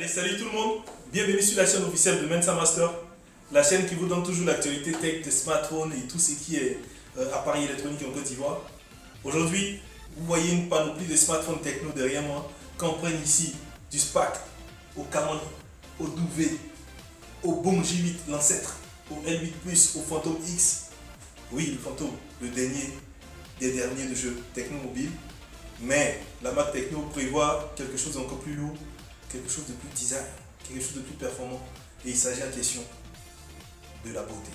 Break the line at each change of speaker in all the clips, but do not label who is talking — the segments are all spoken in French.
Allez, salut tout le monde, bienvenue sur la chaîne officielle de Mensa Master, la chaîne qui vous donne toujours l'actualité tech des smartphones et tout ce qui est appareil électronique en Côte d'Ivoire. Aujourd'hui, vous voyez une panoplie de smartphones techno derrière moi, qu'on prenne ici du SPAC, au Camon, au Douvé, au Boom J8, l'ancêtre, au L8 Plus, au Phantom X. Oui, le Phantom, le dernier des derniers de jeux techno mobile. Mais la marque Techno prévoit quelque chose d'encore plus lourd, quelque chose de plus design, quelque chose de plus performant. Et il s'agit en question de la beauté.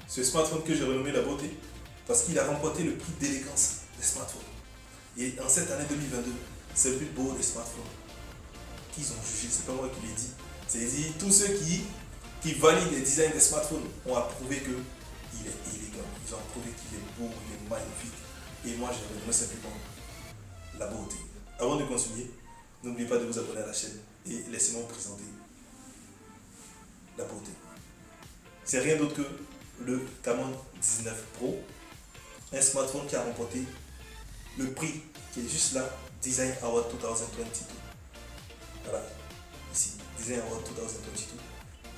Ce smartphone que j'ai renommé la beauté, parce qu'il a remporté le prix d'élégance des smartphones. Et en cette année 2022, c'est le plus beau des smartphones qu'ils ont jugé. C'est pas moi qui l'ai dit. C'est-à-dire tous ceux qui valident les designs des smartphones ont approuvé qu'il est élégant. Ils ont approuvé qu'il est beau, il est magnifique. Et moi, j'ai renommé simplement la beauté. Avant de continuer, n'oubliez pas de vous abonner à la chaîne et laissez-moi vous présenter la beauté. C'est rien d'autre que le Camon 19 Pro, un smartphone qui a remporté le prix qui est juste là, Design Award 2022. Voilà, ici, Design Award 2022.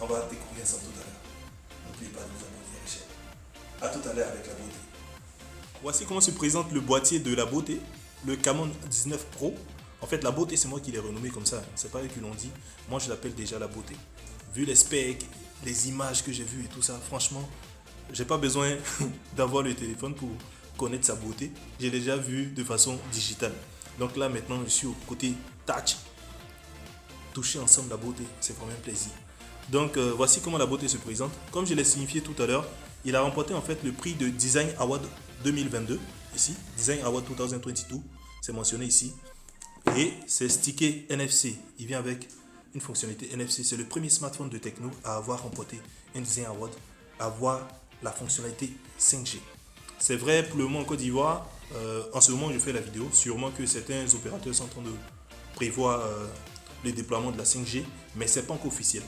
On va découvrir ça tout à l'heure. N'oubliez pas de vous abonner à la chaîne. A tout à l'heure avec la beauté. Voici comment se présente le boîtier de la beauté, le Camon 19 Pro. En fait, la beauté, c'est moi qui l'ai renommé comme ça. C'est pas eux qui l'ont dit. Moi, je l'appelle déjà la beauté. Vu les specs, les images que j'ai vues et tout ça, franchement, j'ai pas besoin d'avoir le téléphone pour connaître sa beauté. J'ai déjà vu de façon digitale. Donc là, maintenant, je suis au côté touch. Toucher ensemble la beauté, c'est vraiment un plaisir. Donc, voici comment la beauté se présente. Comme je l'ai signifié tout à l'heure, il a remporté en fait le prix de Design Award 2022. Ici, Design Award 2022. C'est mentionné ici. Et c'est stické NFC. Il vient avec une fonctionnalité NFC. C'est le premier smartphone de Techno à avoir remporté un Design Award, à avoir la fonctionnalité 5G. C'est vrai pour le moment en Côte d'Ivoire. En ce moment, je fais la vidéo. Sûrement que certains opérateurs sont en train de prévoir le déploiement de la 5G, mais ce n'est pas encore officiel.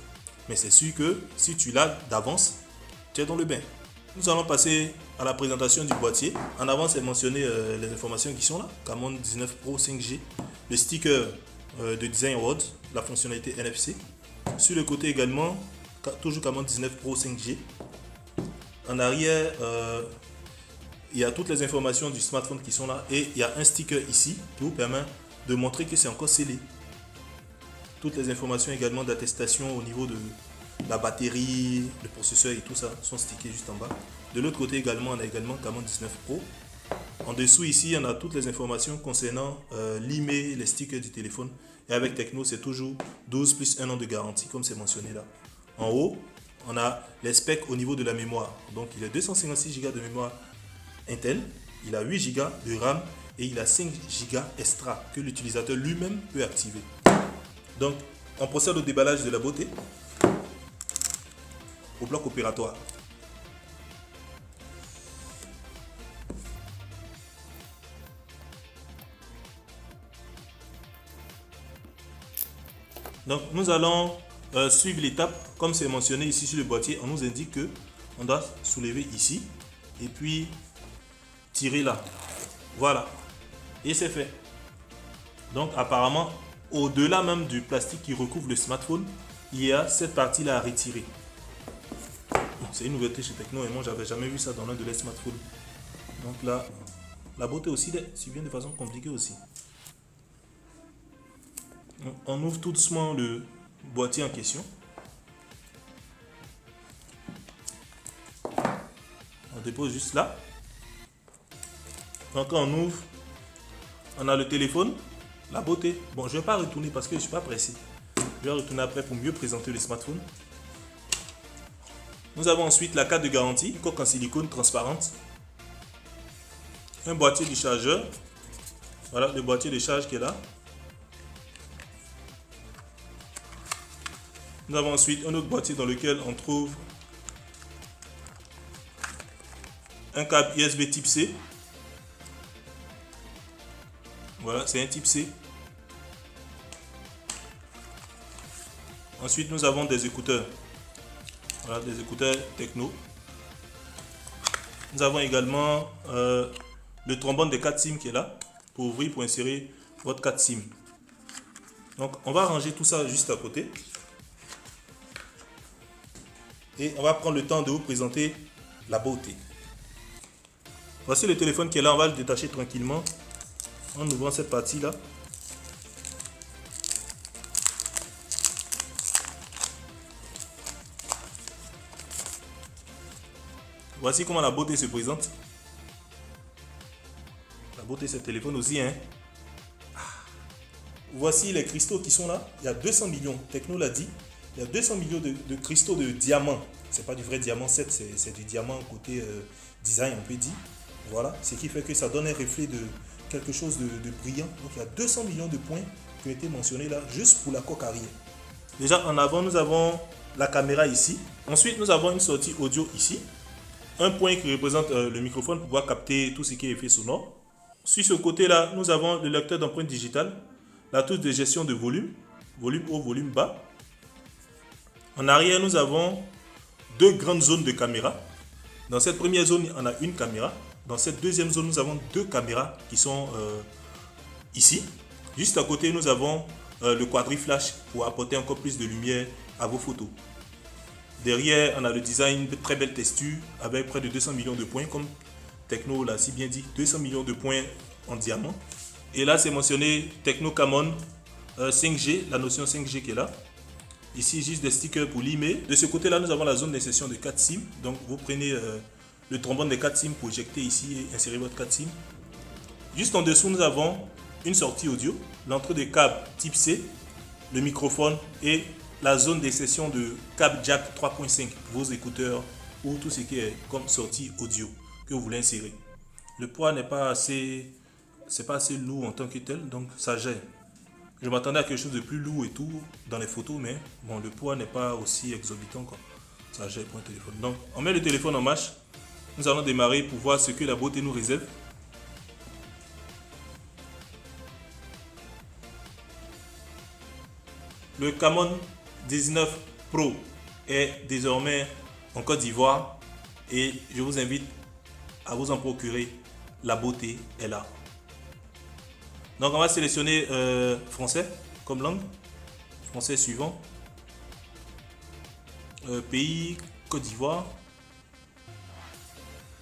Mais c'est sûr que si tu l'as d'avance, tu es dans le bain. Nous allons passer à la présentation du boîtier. En avant, c'est mentionné les informations qui sont là. Camon 19 Pro 5G, le sticker de Design Award, la fonctionnalité NFC. Sur le côté également, toujours Camon 19 Pro 5G. En arrière, il y a toutes les informations du smartphone qui sont là. Et il y a un sticker ici qui vous permet de montrer que c'est encore scellé. Toutes les informations également d'attestation au niveau de la batterie, le processeur et tout ça sont stickés juste en bas. De l'autre côté également, on a également Camon 19 Pro. En dessous ici, on a toutes les informations concernant l'email, les stickers du téléphone. Et avec Techno, c'est toujours 12 plus 1 an de garantie, comme c'est mentionné là. En haut, on a les specs au niveau de la mémoire. Donc, il a 256 Go de mémoire Intel, il a 8 Go de RAM et il a 5 Go extra que l'utilisateur lui-même peut activer. Donc, on procède au déballage de la beauté, au bloc opératoire. Donc, nous allons suivre l'étape, comme c'est mentionné ici sur le boîtier. On nous indique que on doit soulever ici et puis tirer là. Voilà. Et c'est fait. Donc, apparemment, au-delà même du plastique qui recouvre le smartphone, il y a cette partie-là à retirer. C'est une nouveauté chez Techno et moi, j'avais jamais vu ça dans l'un de les smartphones. Donc là, la beauté aussi, c'est bien de façon compliquée aussi. On ouvre tout doucement le boîtier en question. On dépose juste là. Donc quand on ouvre, on a le téléphone, la beauté. Bon, je ne vais pas retourner parce que je ne suis pas pressé. Je vais retourner après pour mieux présenter le smartphone. Nous avons ensuite la carte de garantie, une coque en silicone transparente. Un boîtier du chargeur. Voilà le boîtier de charge qui est là. Nous avons ensuite un autre boîtier dans lequel on trouve un câble USB type C. Voilà, c'est un type C. Ensuite, nous avons des écouteurs. Voilà, des écouteurs Techno. Nous avons également le trombone de 4 SIM qui est là pour ouvrir, pour insérer votre 4 SIM. Donc on va ranger tout ça juste à côté. Et on va prendre le temps de vous présenter la beauté. Voici le téléphone qui est là, on va le détacher tranquillement en ouvrant cette partie là. Voici comment la beauté se présente. La beauté c'est le téléphone aussi, hein. Voici les cristaux qui sont là. Il y a 200 millions, Tecno l'a dit. Il y a 200 millions de cristaux de diamant. C'est pas du vrai diamant 7, c'est du diamant côté design, on peut dire. Voilà, ce qui fait que ça donne un reflet de quelque chose de brillant. Donc il y a 200 millions de points qui ont été mentionnés là, juste pour la coque arrière. Déjà en avant, nous avons la caméra ici. Ensuite, nous avons une sortie audio ici. Un point qui représente le microphone pour pouvoir capter tout ce qui est effet sonore. Sur ce côté-là, nous avons le lecteur d'empreintes digitales, la touche de gestion de volume, volume haut, volume bas. En arrière, nous avons deux grandes zones de caméra. Dans cette première zone, on a une caméra. Dans cette deuxième zone, nous avons deux caméras qui sont ici. Juste à côté, nous avons le quadri-flash pour apporter encore plus de lumière à vos photos. Derrière, on a le design de très belle texture avec près de 200 millions de points, comme Tecno l'a si bien dit, 200 millions de points en diamant. Et là, c'est mentionné Tecno Camon 5G, la notion 5G qui est là. Ici, juste des stickers pour l'email. De ce côté-là, nous avons la zone d'insertion de 4 SIM. Donc, vous prenez le trombone des 4 SIM pour éjecter ici et insérer votre 4 SIM. Juste en dessous, nous avons une sortie audio, l'entrée de câble type C, le microphone et la zone d'insertion de câble jack 3.5 pour vos écouteurs ou tout ce qui est comme sortie audio que vous voulez insérer. Le poids n'est pas assez, c'est pas assez lourd en tant que tel, donc ça gère. Je m'attendais à quelque chose de plus lourd et tout dans les photos, mais bon, le poids n'est pas aussi exorbitant quoi. Ça gère pour un téléphone. Donc, on met le téléphone en marche. Nous allons démarrer pour voir ce que la beauté nous réserve. Le Camon 19 Pro est désormais en Côte d'Ivoire et je vous invite à vous en procurer. La beauté est là. Donc on va sélectionner français comme langue. Français suivant. Pays Côte d'Ivoire.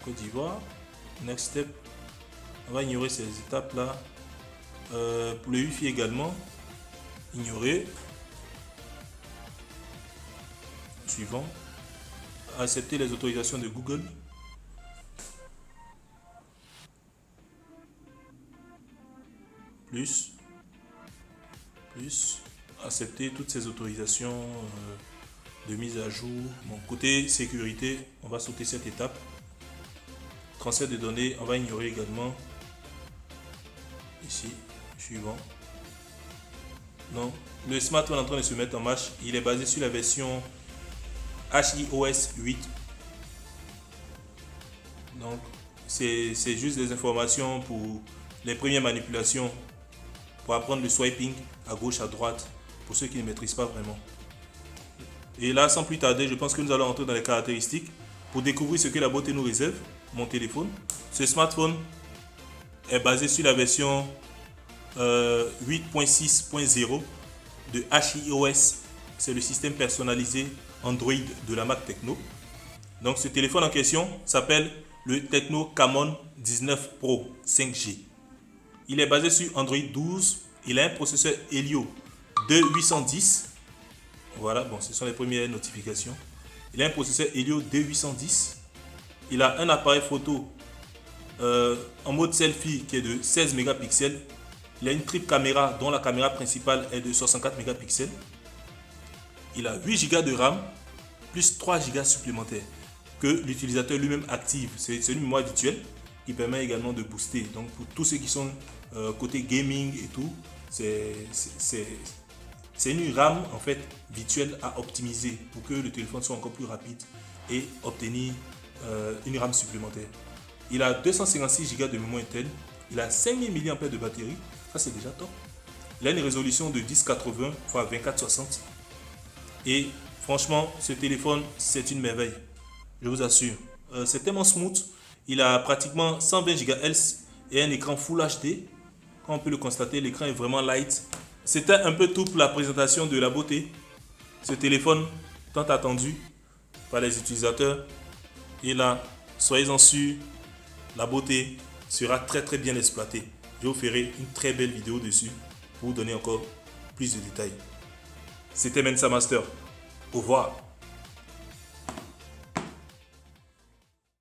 Côte d'Ivoire. Next step. On va ignorer ces étapes là. Pour le Wi-Fi également. Ignorer. Suivant. Accepter les autorisations de Google. Plus. Accepter toutes ces autorisations de mise à jour. Bon, côté sécurité, on va sauter cette étape. Transfert de données, on va ignorer également. Ici, suivant. Donc, le smartphone est en train de se mettre en marche. Il est basé sur la version HiOS 8. Donc, c'est juste des informations pour les premières manipulations, pour apprendre le swiping à gauche, à droite, pour ceux qui ne maîtrisent pas vraiment. Et là, sans plus tarder, je pense que nous allons entrer dans les caractéristiques pour découvrir ce que la beauté nous réserve. Mon téléphone. Ce smartphone est basé sur la version 8.6.0 de HiOS. C'est le système personnalisé Android de la marque Tecno. Donc ce téléphone en question s'appelle le Tecno Camon 19 Pro 5G. Il est basé sur Android 12. Il a un processeur Helio 2810. Voilà, bon, ce sont les premières notifications. Il a un processeur Helio 2810. Il a un appareil photo en mode selfie qui est de 16 mégapixels. Il a une triple caméra dont la caméra principale est de 64 mégapixels. Il a 8 Go de RAM plus 3 Go supplémentaires que l'utilisateur lui-même active. C'est une mémoire virtuelle qui permet également de booster. Donc pour tous ceux qui sont côté gaming et tout, c'est une RAM en fait virtuelle à optimiser pour que le téléphone soit encore plus rapide et obtenir une RAM supplémentaire. Il a 256 Go de mémoire interne. Il a 5000 mAh de batterie. Ça c'est déjà top. Il a une résolution de 1080 x 2460. Et franchement, ce téléphone, c'est une merveille. Je vous assure. C'est tellement smooth. Il a pratiquement 120 GHz et un écran Full HD. Comme on peut le constater, l'écran est vraiment light. C'était un peu tout pour la présentation de la beauté. Ce téléphone tant attendu par les utilisateurs. Et là, soyez-en sûrs, la beauté sera très bien exploitée. Je vous ferai une très belle vidéo dessus pour vous donner encore plus de détails. C'était Mensa Master. Au revoir.